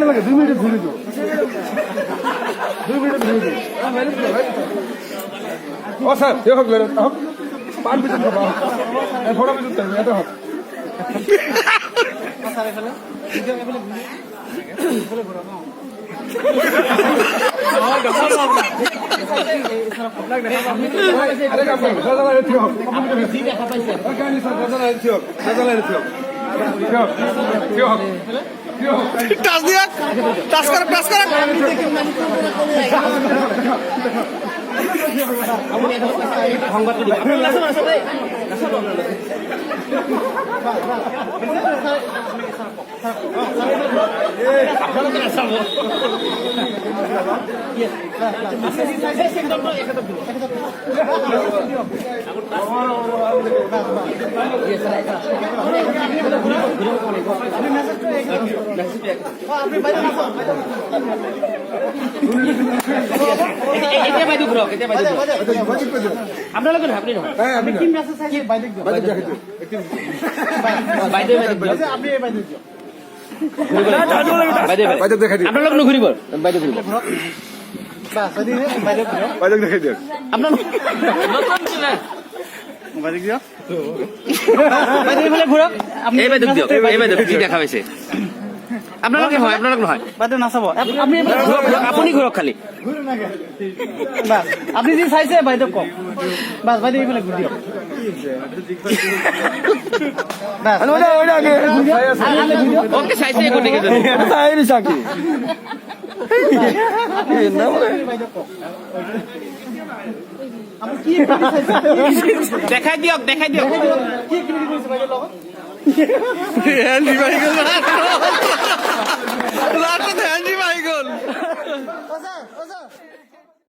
লাগে 2 মিনিট ঘুরে যাও 2 মিনিট ঘুরে যাও ও স্যার দেখো বেরো পান পিছন করো ফটো পিছন করো এত হাত স্যার এখানে ভিডিও এখানে ঘুরে ঘুরে নাও আপোনালোকে হয় আপোনালোক নহয় বাইদেউ নাচাব আপুনি ঘূৰক খালি বাস আপনি যি চাইছে বাইদেউ কওক বাস বাইদেউ এইফালে ঘূৰি দিয়ক ওকে চাইছে গোটেই চাকি দেখাই দিয়ক দেখাই দিয়ক কি